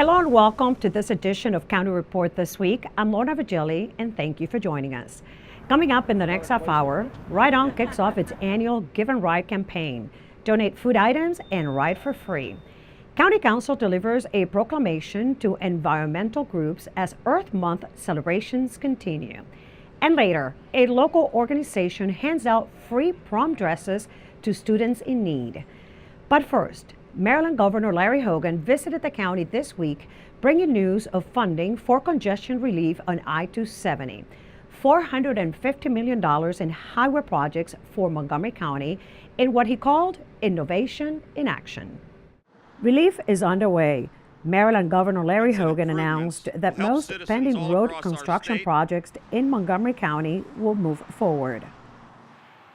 Hello and welcome to this edition of County Report This Week. I'm Lorna Vigili and thank you for joining us. Coming up in the next half hour, Ride On kicks off its annual Give and Ride campaign. Donate food items and ride for free. County Council delivers a proclamation to environmental groups as Earth Month celebrations continue. And later, a local organization hands out free prom dresses to students in need. But first, Maryland Governor Larry Hogan visited the county this week, bringing news of funding for congestion relief on I-270. $450 million in highway projects for Montgomery County in what he called Innovation in Action. Relief is underway. Maryland Governor Larry Hogan announced that most pending road construction projects in Montgomery County will move forward.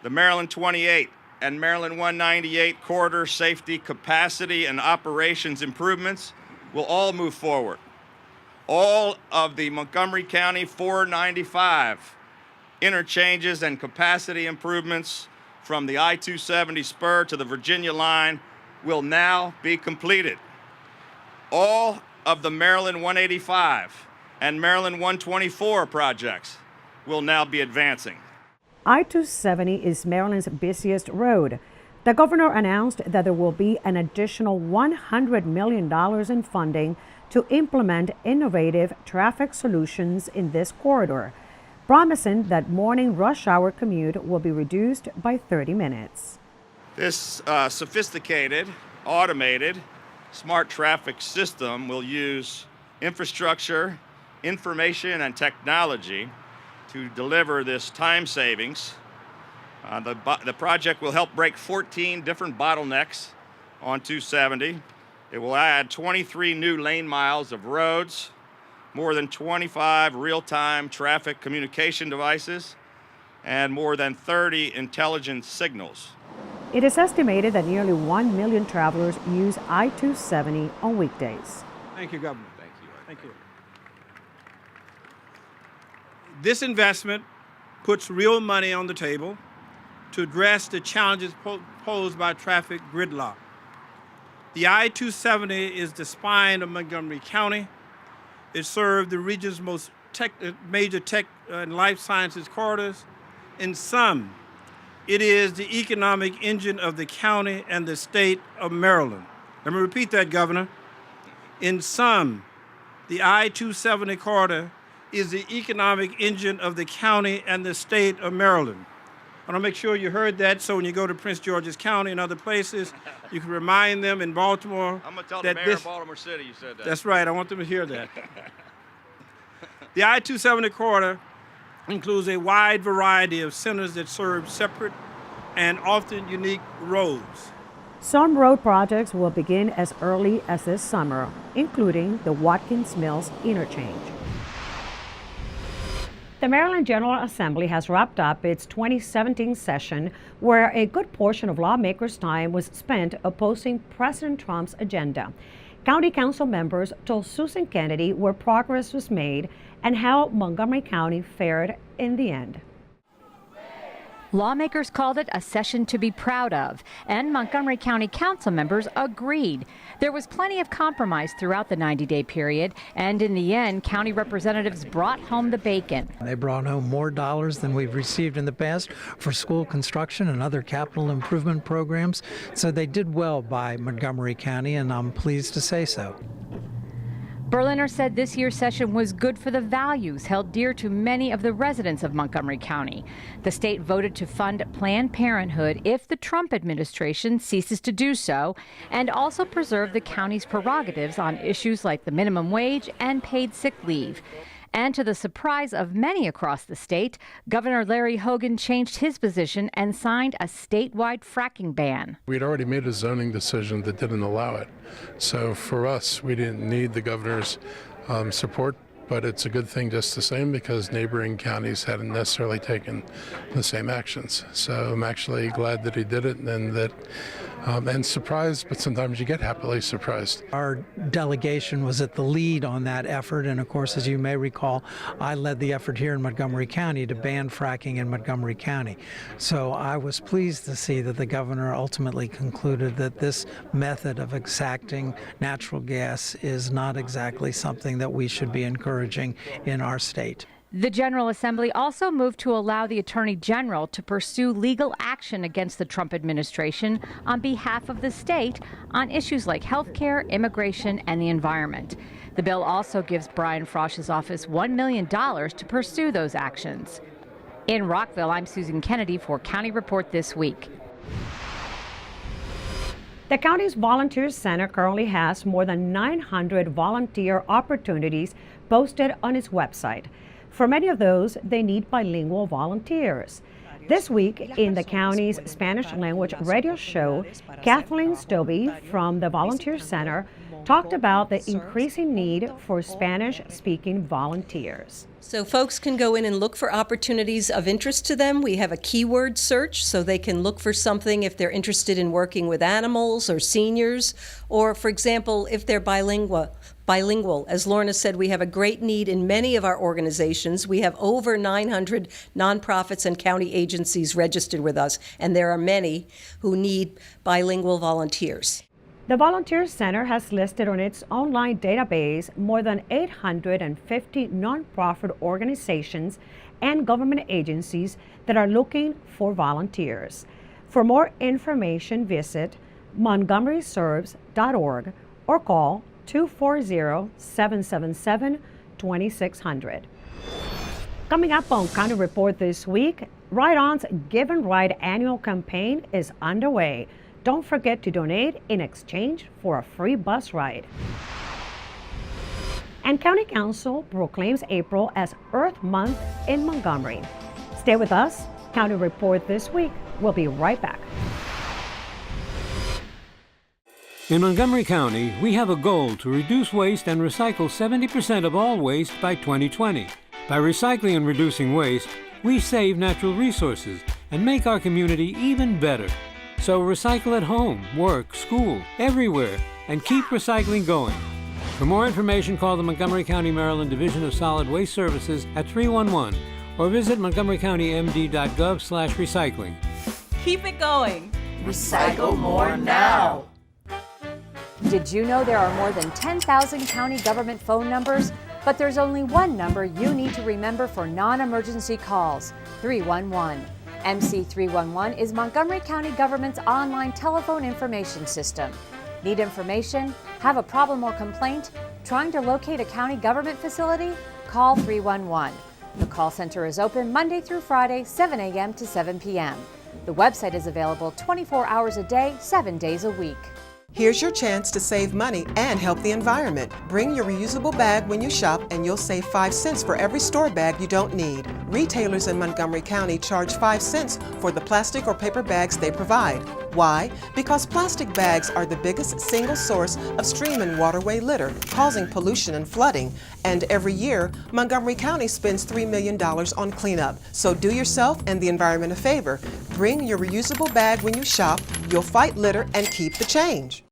The Maryland 28 and Maryland 198 corridor safety, capacity, and operations improvements will all move forward. All of the Montgomery County 495 interchanges and capacity improvements from the I-270 spur to the Virginia line will now be completed. All of the Maryland 185 and Maryland 124 projects will now be advancing. I-270 is Maryland's busiest road. The governor announced that there will be an additional $100 million in funding to implement innovative traffic solutions in this corridor, promising that morning rush hour commute will be reduced by 30 minutes. This sophisticated, automated, smart traffic system will use infrastructure, information, and technology to deliver this time savings. The project will help break 14 different bottlenecks on 270. It will add 23 new lane miles of roads, more than 25 real-time traffic communication devices, and more than 30 intelligence signals. It is estimated that nearly 1 million travelers use I-270 on weekdays. Thank you, Governor. Thank you. This investment puts real money on the table to address the challenges posed by traffic gridlock. The I-270 is the spine of Montgomery County. It serves the region's most major tech and life sciences corridors. In sum, it is the economic engine of the county and the state of Maryland. Let me repeat that, Governor. In sum, the I-270 corridor is the economic engine of the county and the state of Maryland. I want to make sure you heard that, so when you go to Prince George's County and other places, you can remind them in Baltimore. I'm going to tell the mayor of Baltimore City you said that. That's right. I want them to hear that. The I-270 corridor includes a wide variety of centers that serve separate and often unique roads. Some road projects will begin as early as this summer, including the Watkins Mills interchange. The Maryland General Assembly has wrapped up its 2017 session, where a good portion of lawmakers' time was spent opposing President Trump's agenda. County Council members told Susan Kennedy where progress was made and how Montgomery County fared in the end. Lawmakers called it a session to be proud of, and Montgomery County Council members agreed. There was plenty of compromise throughout the 90-day period, and in the end, county representatives brought home the bacon. They brought home more dollars than we've received in the past for school construction and other capital improvement programs, so they did well by Montgomery County, and I'm pleased to say so. Berliner said this year's session was good for the values held dear to many of the residents of Montgomery County. The state voted to fund Planned Parenthood if the Trump administration ceases to do so, and also preserve the county's prerogatives on issues like the minimum wage and paid sick leave. And to the surprise of many across the state, Governor Larry Hogan changed his position and signed a statewide fracking ban. We'd already made a zoning decision that didn't allow it. So for us, we didn't need the governor's support, but it's a good thing just the same because neighboring counties hadn't necessarily taken the same actions. So I'm actually glad that he did it and that and surprised, but sometimes you get happily surprised. Our delegation was at the lead on that effort, and of course, as you may recall, I led the effort here in Montgomery County to ban fracking in Montgomery County. So I was pleased to see that the governor ultimately concluded that this method of extracting natural gas is not exactly something that we should be encouraging in our state. The General Assembly also moved to allow the Attorney General to pursue legal action against the Trump administration on behalf of the state on issues like health care, immigration, and the environment. The bill also gives Brian Frosch's office $1 million to pursue those actions. In Rockville, I'm Susan Kennedy for County Report This Week. The county's Volunteer Center currently has more than 900 volunteer opportunities posted on its website. For many of those, they need bilingual volunteers. This week, in the county's Spanish language radio show, Kathleen Stobie from the Volunteer Center talked about the increasing need for Spanish-speaking volunteers. So folks can go in and look for opportunities of interest to them. We have a keyword search so they can look for something if they're interested in working with animals or seniors, or for example, if they're bilingual. As Lorna said, we have a great need in many of our organizations. We have over 900 nonprofits and county agencies registered with us, and there are many who need bilingual volunteers. The Volunteer Center has listed on its online database more than 850 nonprofit organizations and government agencies that are looking for volunteers. For more information, visit montgomeryserves.org or call 240-777-2600. Coming up on County Report this week, Ride On's Give and Ride annual campaign is underway. Don't forget to donate in exchange for a free bus ride. And County Council proclaims April as Earth Month in Montgomery. Stay with us. County Report This Week. We'll be right back. In Montgomery County, we have a goal to reduce waste and recycle 70% of all waste by 2020. By recycling and reducing waste, we save natural resources and make our community even better. So recycle at home, work, school, everywhere, and keep recycling going. For more information, call the Montgomery County, Maryland Division of Solid Waste Services at 311 or visit montgomerycountymd.gov/recycling. Keep it going. Recycle more now. Did you know there are more than 10,000 county government phone numbers? But there's only one number you need to remember for non-emergency calls: 311. MC311 is Montgomery County government's online telephone information system. Need information? Have a problem or complaint? Trying to locate a county government facility? Call 311. The call center is open Monday through Friday, 7 a.m. to 7 p.m. The website is available 24 hours a day, 7 days a week. Here's your chance to save money and help the environment. Bring your reusable bag when you shop and you'll save 5 cents for every store bag you don't need. Retailers in Montgomery County charge 5 cents for the plastic or paper bags they provide. Why? Because plastic bags are the biggest single source of stream and waterway litter, causing pollution and flooding. And every year, Montgomery County spends $3 million on cleanup. So do yourself and the environment a favor. Bring your reusable bag when you shop. You'll fight litter and keep the change.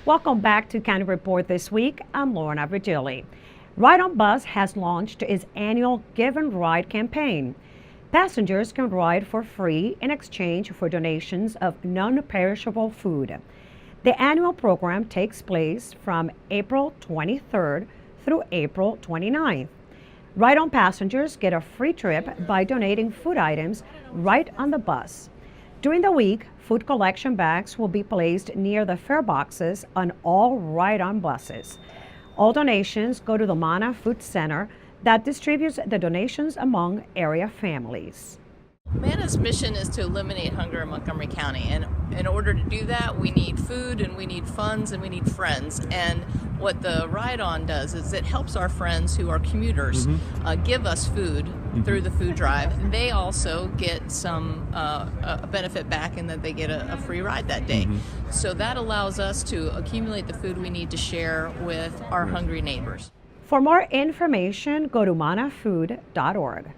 Welcome back to County Report This Week. I'm Lorna Virgili. Ride On Bus has launched its annual Give and Ride campaign. Passengers can ride for free in exchange for donations of non-perishable food. The annual program takes place from April 23rd through April 29th. Ride On passengers get a free trip by donating food items right on the bus. During the week, food collection bags will be placed near the fare boxes on all Ride On buses. All donations go to the Mana Food Center that distributes the donations among area families. MANA's mission is to eliminate hunger in Montgomery County, and in order to do that, we need food and we need funds and we need friends. And what the Ride On does is it helps our friends who are commuters give us food through the food drive. They also get some a benefit back in that they get a free ride that day. So that allows us to accumulate the food we need to share with our hungry neighbors. For more information, go to manafood.org.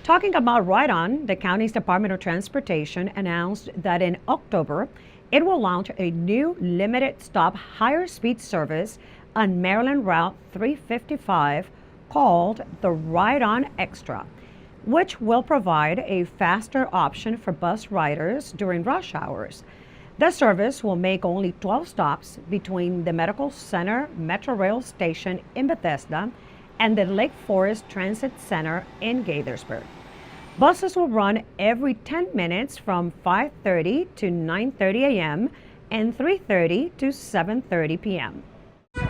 Talking about Ride On, the county's Department of Transportation announced that in October, it will launch a new limited stop higher speed service on Maryland Route 355 called the Ride On Extra, which will provide a faster option for bus riders during rush hours. The service will make only 12 stops between the Medical Center Metro Rail station in Bethesda and the Lake Forest Transit Center in Gaithersburg. Buses will run every 10 minutes from 5:30 to 9:30 a.m. and 3:30 to 7:30 p.m.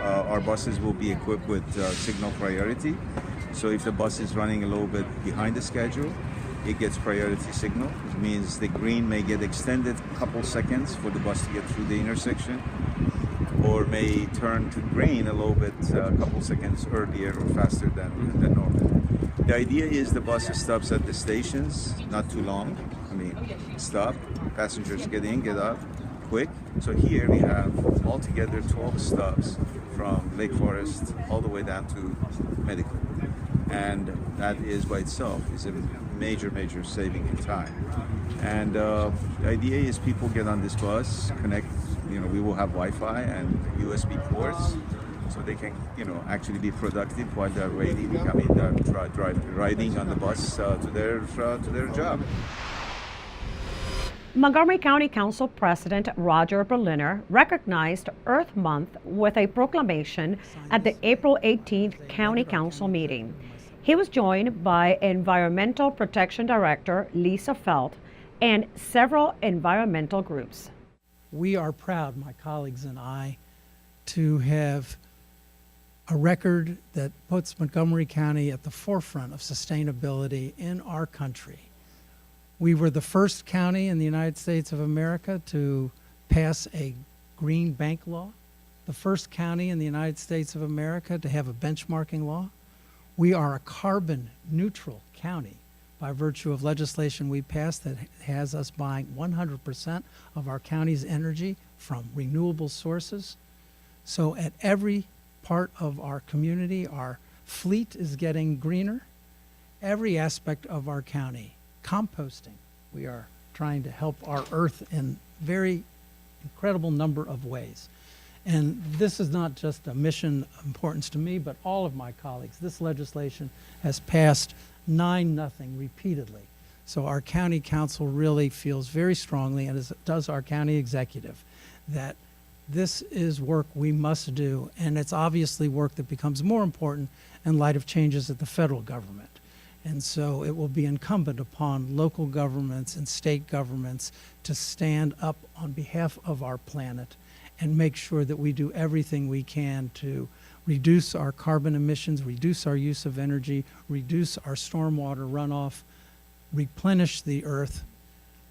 Our buses will be equipped with signal priority. So if the bus is running a little bit behind the schedule, it gets priority signal. It means the green may get extended a couple seconds for the bus to get through the intersection, or may turn to green a little bit, a couple seconds earlier or faster than normal. The idea is the bus stops at the stations, not too long. I mean, stop, passengers get in, get out, quick. So here we have altogether 12 stops from Lake Forest all the way down to Medical. And that is by itself is a major saving in time. And the idea is people get on this bus, connect, we will have Wi-Fi and USB ports, so they can, actually be productive while they're riding on the bus to their job. Montgomery County Council President Roger Berliner recognized Earth Month with a proclamation at the April 18th County Council meeting. He was joined by Environmental Protection Director Lisa Felt and several environmental groups. We are proud, my colleagues and I, to have a record that puts Montgomery County at the forefront of sustainability in our country. We were the first county in the United States of America to pass a green bank law, the first county in the United States of America to have a benchmarking law. We are a carbon neutral county by virtue of legislation we passed that has us buying 100% of our county's energy from renewable sources. So at every part of our community, our fleet is getting greener. Every aspect of our county, composting, we are trying to help our earth in very incredible number of ways. And this is not just a mission of importance to me, but all of my colleagues. This legislation has passed 9-0 repeatedly. So our county council really feels very strongly, and as does our county executive, that this is work we must do, and it's obviously work that becomes more important in light of changes at the federal government. And so it will be incumbent upon local governments and state governments to stand up on behalf of our planet and make sure that we do everything we can to reduce our carbon emissions, reduce our use of energy, reduce our stormwater runoff, replenish the earth.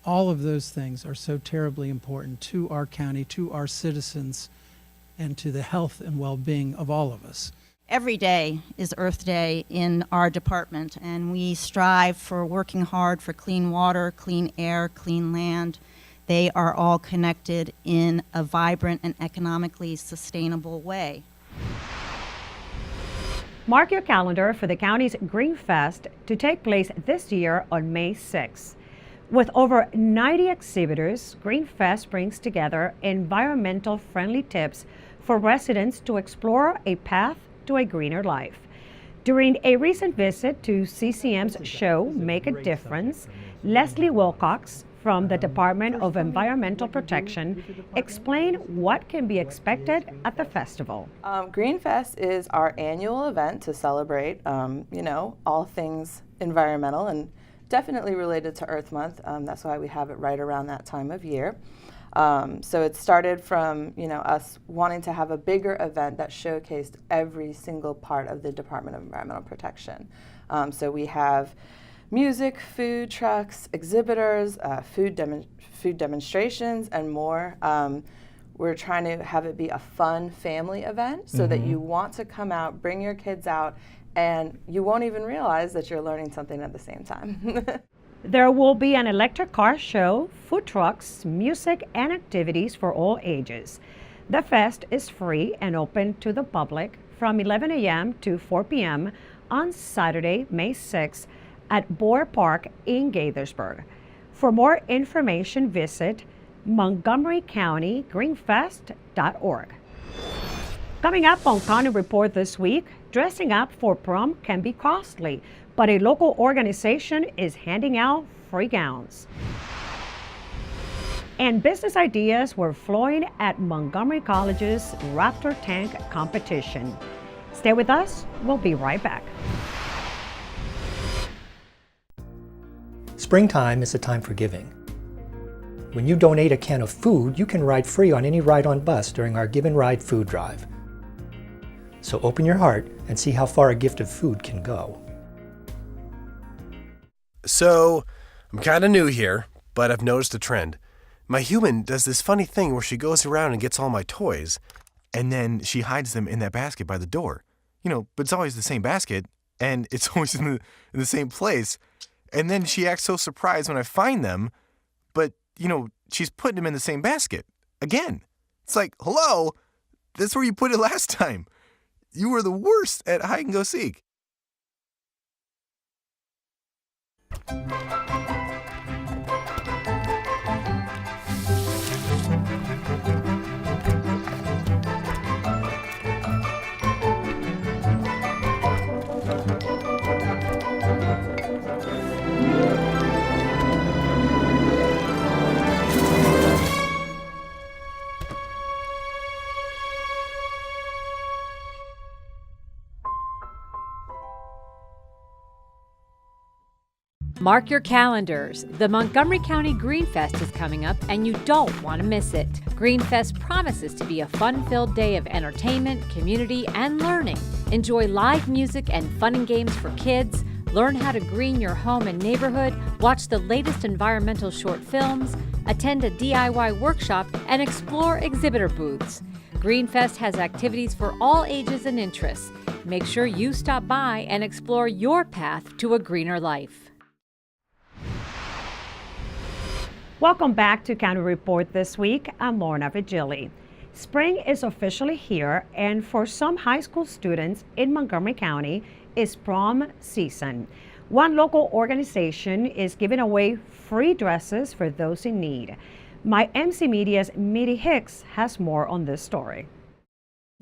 All of those things are so terribly important to our county, to our citizens, and to the health and well-being of all of us. Every day is Earth Day in our department, and we strive for working hard for clean water, clean air, clean land. They are all connected in a vibrant and economically sustainable way. Mark your calendar for the county's Green Fest to take place this year on May 6th. With over 90 exhibitors, Green Fest brings together environmental friendly tips for residents to explore a path to a greener life. During a recent visit to CCM's show Make a Difference, Leslie Wilcox from the Department of Environmental Protection explained what can be expected at the festival. Green Fest is our annual event to celebrate, all things environmental and definitely related to Earth Month. That's why we have it right around that time of year. So it started from, us wanting to have a bigger event that showcased every single part of the Department of Environmental Protection. So we have music, food trucks, exhibitors, food demonstrations, and more. We're trying to have it be a fun family event so that you want to come out, bring your kids out, and you won't even realize that you're learning something at the same time. There will be an electric car show, food trucks, music, and activities for all ages. The fest is free and open to the public from 11 a.m. to 4 p.m. on Saturday, May 6th at Boer Park in Gaithersburg. For more information, visit montgomerycountygreenfest.org. Coming up on County Report this week, dressing up for prom can be costly, but a local organization is handing out free gowns. And business ideas were flowing at Montgomery College's Raptor Tank competition. Stay with us, we'll be right back. Springtime is a time for giving. When you donate a can of food, you can ride free on any ride-on bus during our Give and Ride food drive. So open your heart and see how far a gift of food can go. So, I'm kind of new here, but I've noticed a trend. My human does this funny thing where she goes around and gets all my toys, and then she hides them in that basket by the door. But it's always the same basket, and it's always in the same place. And then she acts so surprised when I find them, but, she's putting them in the same basket. Again. It's like, hello, that's where you put it last time. You were the worst at hide and go seek. Mark your calendars. The Montgomery County Greenfest is coming up, and you don't want to miss it. Greenfest promises to be a fun-filled day of entertainment, community, and learning. Enjoy live music and fun and games for kids, learn how to green your home and neighborhood, watch the latest environmental short films, attend a DIY workshop, and explore exhibitor booths. Greenfest has activities for all ages and interests. Make sure you stop by and explore your path to a greener life. Welcome back to County Report this week. I'm Lorna Vigili. Spring is officially here, and for some high school students in Montgomery County, it's prom season. One local organization is giving away free dresses for those in need. My MC Media's Mitty Hicks has more on this story.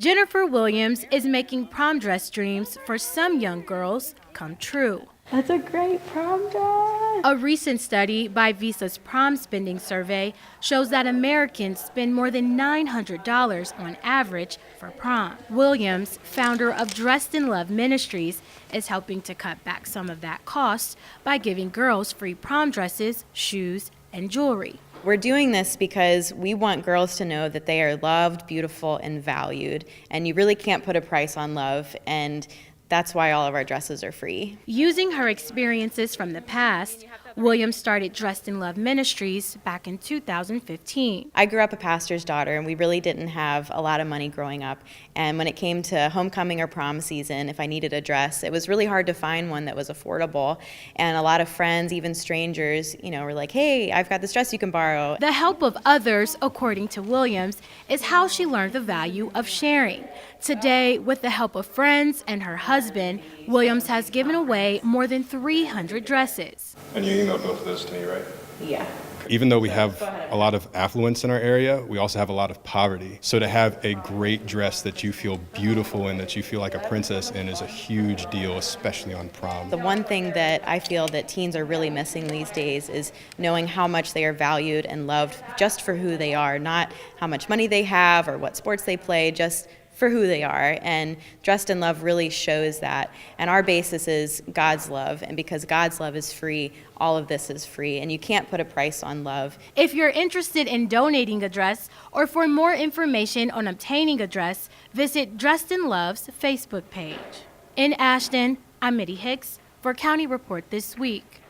Jennifer Williams is making prom dress dreams for some young girls come true. That's a great prom dress. A recent study by Visa's Prom Spending Survey shows that Americans spend more than $900 on average for prom. Williams, founder of Dressed in Love Ministries, is helping to cut back some of that cost by giving girls free prom dresses, shoes, and jewelry. We're doing this because we want girls to know that they are loved, beautiful, and valued. And you really can't put a price on love, and that's why all of our dresses are free. Using her experiences from the past, Williams started Dressed in Love Ministries back in 2015. I grew up a pastor's daughter, and we really didn't have a lot of money growing up. And when it came to homecoming or prom season, if I needed a dress, it was really hard to find one that was affordable. And a lot of friends, even strangers, were like, hey, I've got this dress you can borrow. The help of others, according to Williams, is how she learned the value of sharing. Today, with the help of friends and her husband, Williams has given away more than 300 dresses. And you emailed both of those to me, right? Yeah. Even though we have a lot of affluence in our area, we also have a lot of poverty. So to have a great dress that you feel beautiful in, that you feel like a princess in, is a huge deal, especially on prom. The one thing that I feel that teens are really missing these days is knowing how much they are valued and loved just for who they are, not how much money they have or what sports they play, just for who they are. And Dressed in Love really shows that. And our basis is God's love. And because God's love is free, all of this is free. And you can't put a price on love. If you're interested in donating a dress or for more information on obtaining a dress, visit Dressed in Love's Facebook page. In Ashton, I'm Mitty Hicks for County Report This Week.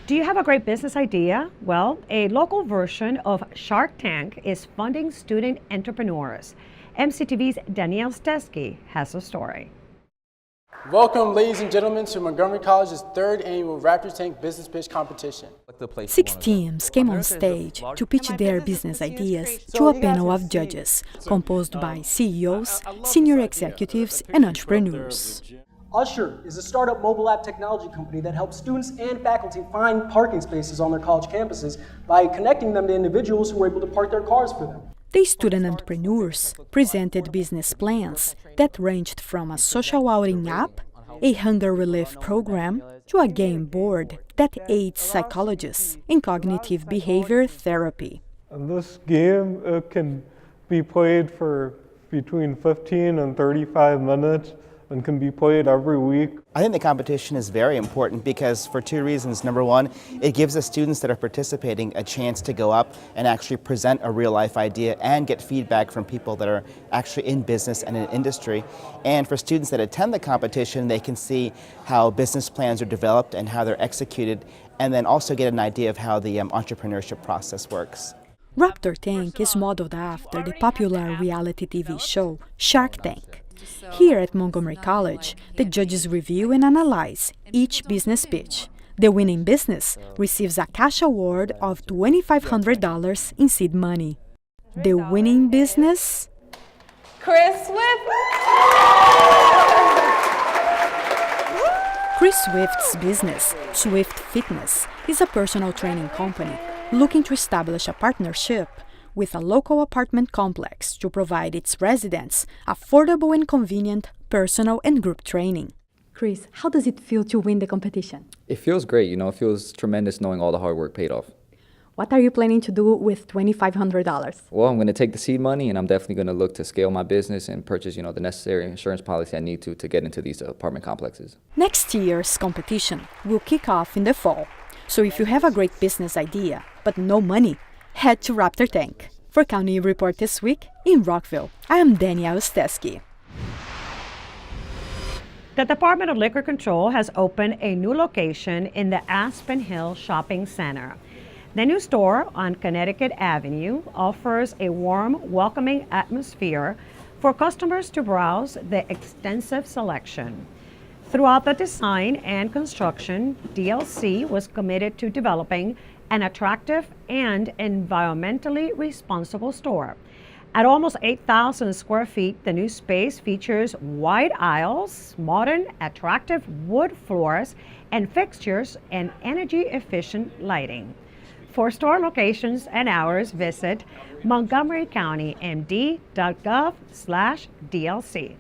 Do you have a great business idea? Well, a local version of Shark Tank is funding student entrepreneurs. MCTV's Danielle Stesky has a story. Welcome, ladies and gentlemen, to Montgomery College's third annual Raptor Tank Business Pitch Competition. 6 teams came on stage to pitch their business ideas to a panel of judges composed by CEOs, senior executives, and entrepreneurs. Usher is a startup mobile app technology company that helps students and faculty find parking spaces on their college campuses by connecting them to individuals who are able to park their cars for them. The student entrepreneurs presented business plans that ranged from a social outing app, a hunger relief program, to a game board that aids psychologists in cognitive behavior therapy. And this game can be played for between 15 and 35 minutes and can be played every week. I think the competition is very important because for two reasons. Number one, it gives the students that are participating a chance to go up and actually present a real life idea and get feedback from people that are actually in business and in industry. And for students that attend the competition, they can see how business plans are developed and how they're executed, and then also get an idea of how the entrepreneurship process works. Raptor Tank is modeled after the popular reality TV show Shark Tank. Here at Montgomery College, the judges review and analyze each business pitch. The winning business receives a cash award of $2,500 in seed money. The winning business? Chris Swift! Chris Swift's business, Swift Fitness, is a personal training company looking to establish a partnership with a local apartment complex to provide its residents affordable and convenient personal and group training. Chris, how does it feel to win the competition? It feels great, it feels tremendous knowing all the hard work paid off. What are you planning to do with $2,500? Well, I'm going to take the seed money and I'm definitely going to look to scale my business and purchase, the necessary insurance policy I need to get into these apartment complexes. Next year's competition will kick off in the fall. So if you have a great business idea, but no money, head to Raptor Tank. For County Report This Week in Rockville, I am Danielle Stesky. The Department of Liquor Control has opened a new location in the Aspen Hill Shopping Center. The new store on Connecticut Avenue offers a warm, welcoming atmosphere for customers to browse the extensive selection. Throughout the design and construction, DLC was committed to developing an attractive and environmentally responsible store. At almost 8,000 square feet, the new space features wide aisles, modern, attractive wood floors and fixtures, and energy-efficient lighting. For store locations and hours, visit montgomerycountymd.gov/DLC.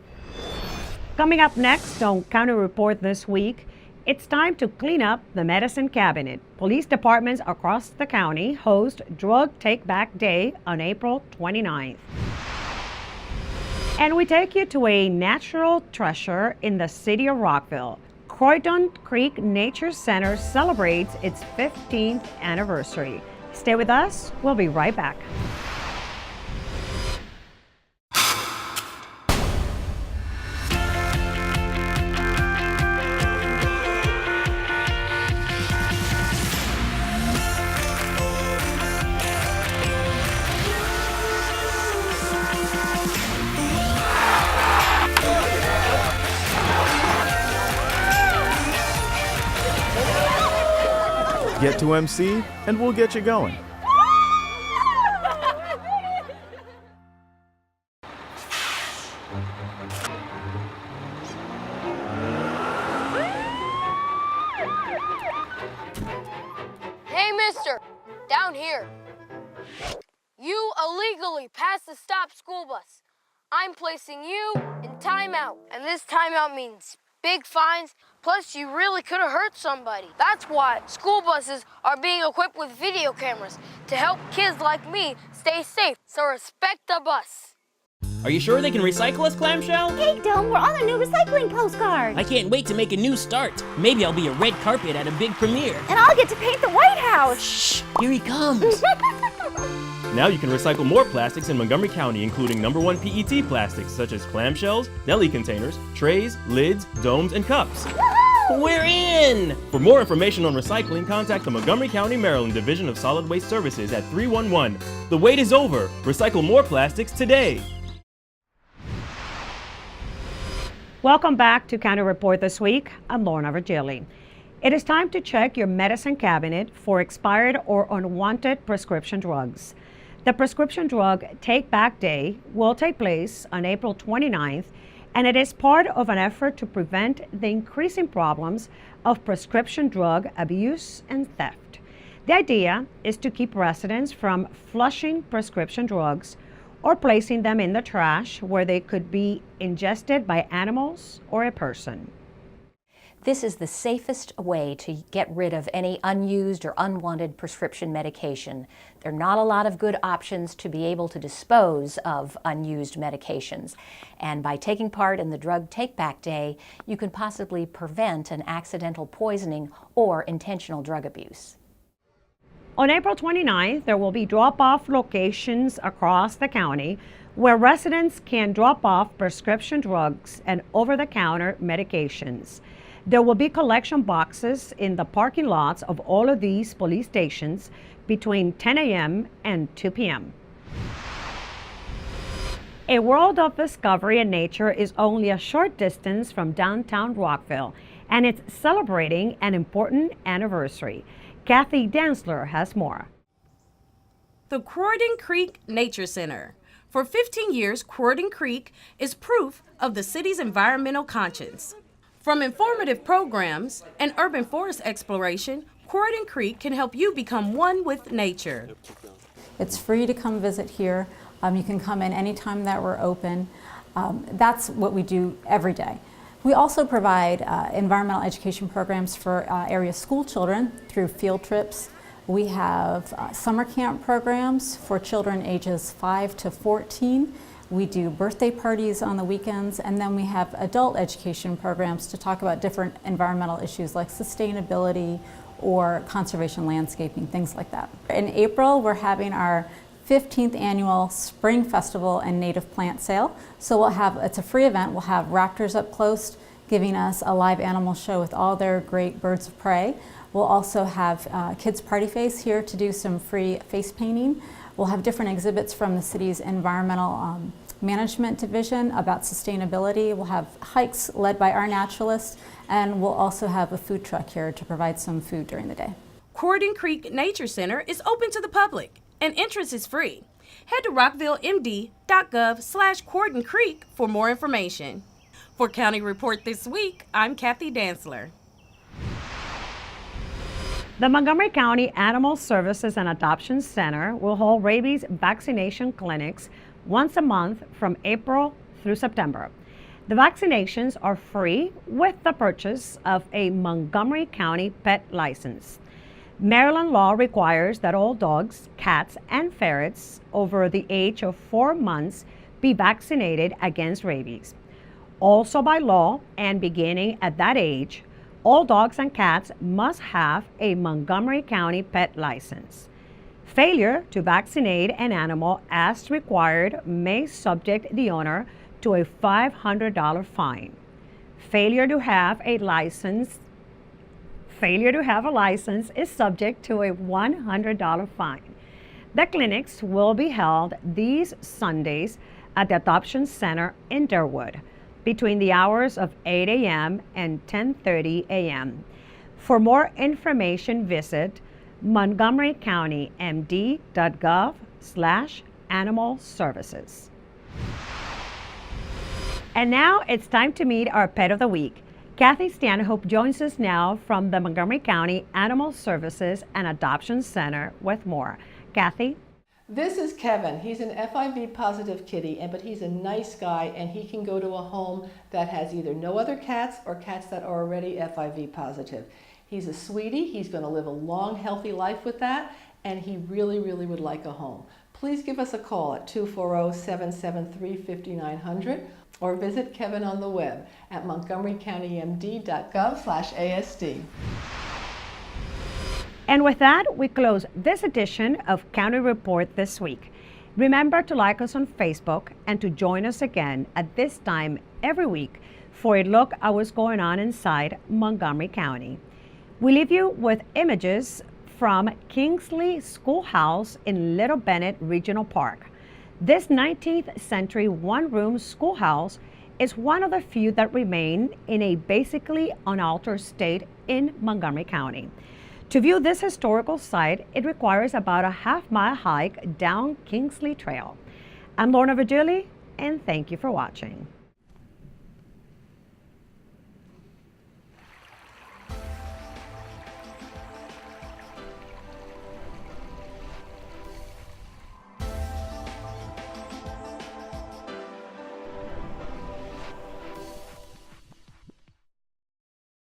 Coming up next on County Report This Week, it's time to clean up the medicine cabinet. Police departments across the county host Drug Take Back Day on April 29th. And we take you to a natural treasure in the city of Rockville. Croydon Creek Nature Center celebrates its 15th anniversary. Stay with us, we'll be right back. Get to MC and we'll get you going. Hey, mister, down here. You illegally passed the stop school bus. I'm placing you in timeout, and this timeout means big fines, plus you really could have hurt somebody. That's why school buses are being equipped with video cameras to help kids like me stay safe, so respect the bus. Are you sure they can recycle us, Clamshell? Hey, Dome, we're on a new recycling postcard. I can't wait to make a new start. Maybe I'll be a red carpet at a big premiere. And I'll get to paint the White House. Shh, here he comes. Now you can recycle more plastics in Montgomery County, including #1 PET plastics such as clamshells, deli containers, trays, lids, domes, and cups. We're in! For more information on recycling, contact the Montgomery County, Maryland Division of Solid Waste Services at 311. The wait is over. Recycle more plastics today. Welcome back to County Report This Week. I'm Lorna Virgili. It is time to check your medicine cabinet for expired or unwanted prescription drugs. The Prescription Drug Take Back Day will take place on April 29th and it is part of an effort to prevent the increasing problems of prescription drug abuse and theft. The idea is to keep residents from flushing prescription drugs or placing them in the trash where they could be ingested by animals or a person. This is the safest way to get rid of any unused or unwanted prescription medication. There are not a lot of good options to be able to dispose of unused medications. And by taking part in the Drug Take Back Day, you can possibly prevent an accidental poisoning or intentional drug abuse. On April 29th, there will be drop-off locations across the county where residents can drop off prescription drugs and over-the-counter medications. There will be collection boxes in the parking lots of all of these police stations between 10 a.m. and 2 p.m. A world of discovery and nature is only a short distance from downtown Rockville, and it's celebrating an important anniversary. Kathy Dantzler has more. The Croydon Creek Nature Center. For 15 years, Croydon Creek is proof of the city's environmental conscience. From informative programs and urban forest exploration, Croydon Creek can help you become one with nature. It's free to come visit here. You can come in anytime that we're open. That's what we do every day. We also provide environmental education programs for area school children through field trips. We have summer camp programs for children ages 5 to 14. We do birthday parties on the weekends, and then we have adult education programs to talk about different environmental issues like sustainability or conservation landscaping, things like that. In April, we're having our 15th annual Spring Festival and Native Plant Sale. So it's a free event. We'll have raptors up close giving us a live animal show with all their great birds of prey. We'll also have Kids Party Face here to do some free face painting. We'll have different exhibits from the city's environmental management division about sustainability. We'll have hikes led by our naturalists, and we'll also have a food truck here to provide some food during the day. Croydon Creek Nature Center is open to the public, and entrance is free. Head to rockvillemd.gov/Croydon Creek for more information. For County Report This Week, I'm Kathy Dantzler. The Montgomery County Animal Services and Adoption Center will hold rabies vaccination clinics once a month from April through September. The vaccinations are free with the purchase of a Montgomery County pet license. Maryland law requires that all dogs, cats, and ferrets over the age of 4 months be vaccinated against rabies. Also by law, and beginning at that age, all dogs and cats must have a Montgomery County pet license. Failure to vaccinate an animal as required may subject the owner to a $500 fine. Failure to have a license is subject to a $100 fine. The clinics will be held these Sundays at the Adoption Center in Durwood between the hours of 8 a.m. and 10:30 a.m. For more information, visit montgomerycountymd.gov/animal services. And now it's time to meet our pet of the week. Kathy Stanhope joins us now from the Montgomery County Animal Services and Adoption Center with more. Kathy? This is Kevin. He's an FIV positive kitty, but he's a nice guy, and he can go to a home that has either no other cats or cats that are already FIV positive. He's a sweetie. He's going to live a long, healthy life with that, and he really, really would like a home. Please give us a call at 240-773-5900 or visit Kevin on the web at montgomerycountymd.gov/ASD. And with that, we close this edition of County Report This Week. Remember to like us on Facebook and to join us again at this time every week for a look at what's going on inside Montgomery County. We leave you with images from Kingsley Schoolhouse in Little Bennett Regional Park. This 19th century one-room schoolhouse is one of the few that remain in a basically unaltered state in Montgomery County. To view this historical site, it requires about a half-mile hike down Kingsley Trail. I'm Lorna Virgili, and thank you for watching.